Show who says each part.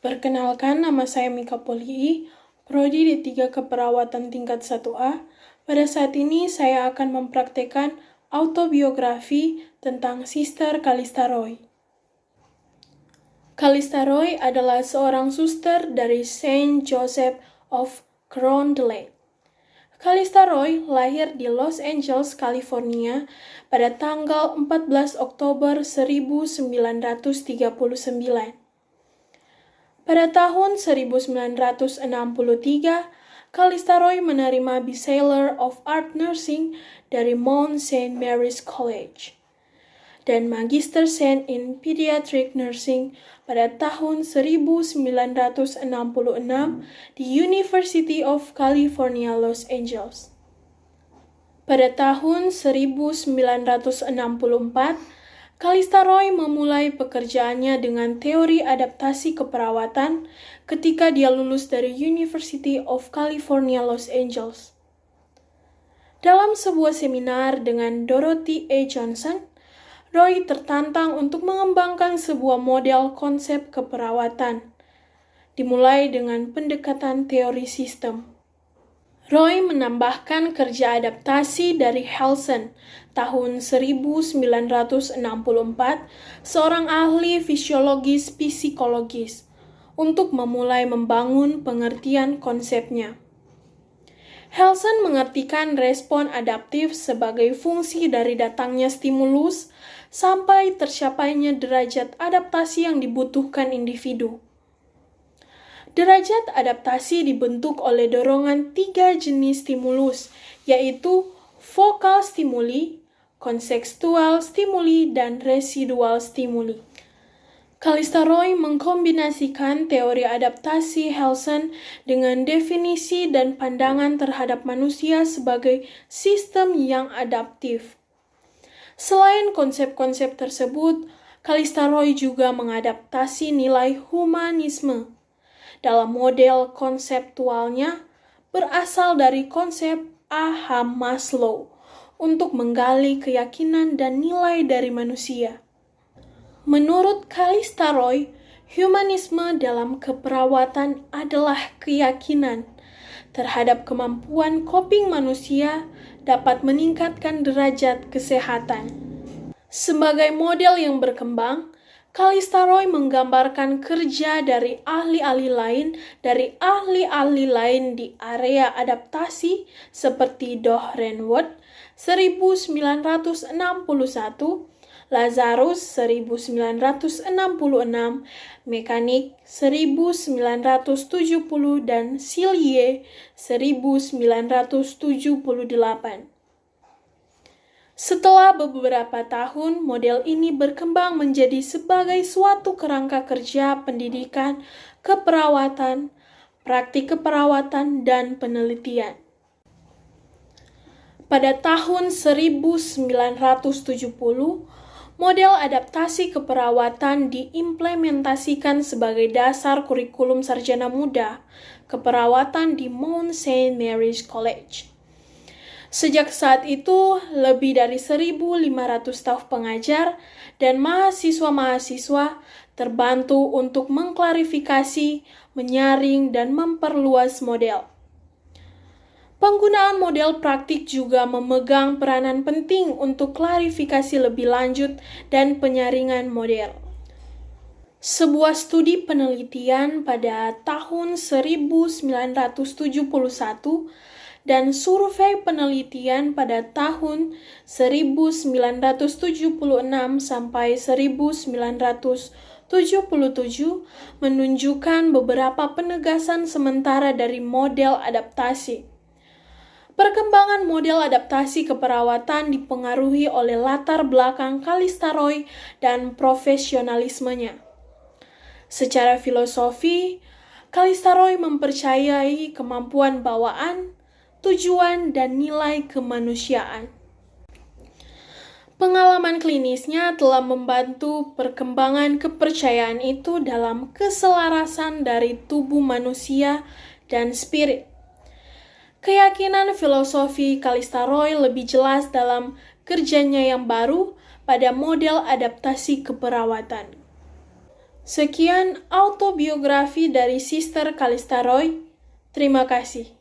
Speaker 1: Perkenalkan, nama saya Mika Polii, Prodi D3 Keperawatan tingkat 1A. Pada saat ini saya akan mempraktekkan autobiografi tentang Sister Calista Roy. Calista Roy adalah seorang suster dari Saint Joseph of Carondelet. Calista Roy lahir di Los Angeles, California pada tanggal 14 Oktober 1939. Pada tahun 1963, Calista Roy menerima Bachelor of Art Nursing dari Mount St. Mary's College dan Magister Science in Pediatric Nursing pada tahun 1966 di University of California, Los Angeles. Pada tahun 1964, Calista Roy memulai pekerjaannya dengan teori adaptasi keperawatan ketika dia lulus dari University of California, Los Angeles. Dalam sebuah seminar dengan Dorothy A. Johnson, Roy tertantang untuk mengembangkan sebuah model konsep keperawatan, dimulai dengan pendekatan teori sistem. Roy menambahkan kerja adaptasi dari Helson tahun 1964, seorang ahli fisiologis psikologis, untuk memulai membangun pengertian konsepnya. Helson mengartikan respon adaptif sebagai fungsi dari datangnya stimulus sampai tercapainya derajat adaptasi yang dibutuhkan individu. Derajat adaptasi dibentuk oleh dorongan 3 jenis stimulus, yaitu vokal stimuli, kontekstual stimuli, dan residual stimuli. Calista Roy mengkombinasikan teori adaptasi Helson dengan definisi dan pandangan terhadap manusia sebagai sistem yang adaptif. Selain konsep-konsep tersebut, Calista Roy juga mengadaptasi nilai humanisme. Dalam model konseptualnya berasal dari konsep Abraham Maslow untuk menggali keyakinan dan nilai dari manusia. Menurut Calista Roy, humanisme dalam keperawatan adalah keyakinan terhadap kemampuan coping manusia dapat meningkatkan derajat kesehatan. Sebagai model yang berkembang, Calista Roy menggambarkan kerja dari ahli-ahli lain di area adaptasi seperti Doug Renwood 1961, Lazarus 1966, Mechanic 1970, dan Cillier 1978. Setelah beberapa tahun, model ini berkembang menjadi sebagai suatu kerangka kerja pendidikan, keperawatan, praktik keperawatan, dan penelitian. Pada tahun 1970, model adaptasi keperawatan diimplementasikan sebagai dasar kurikulum sarjana muda keperawatan di Mount St. Mary's College. Sejak saat itu, lebih dari 1.500 staf pengajar dan mahasiswa-mahasiswa terbantu untuk mengklarifikasi, menyaring, dan memperluas model. Penggunaan model praktik juga memegang peranan penting untuk klarifikasi lebih lanjut dan penyaringan model. Sebuah studi penelitian pada tahun 1971 dan survei penelitian pada tahun 1976 sampai 1977 menunjukkan beberapa penegasan sementara dari model adaptasi. Perkembangan model adaptasi keperawatan dipengaruhi oleh latar belakang Calista Roy dan profesionalismenya. Secara filosofi, Calista Roy mempercayai kemampuan bawaan, tujuan, dan nilai kemanusiaan. Pengalaman klinisnya telah membantu perkembangan kepercayaan itu dalam keselarasan dari tubuh manusia dan spirit. Keyakinan filosofi Calista Roy lebih jelas dalam kerjanya yang baru pada model adaptasi keperawatan. Sekian autobiografi dari Sister Kalista Roy. Terima kasih.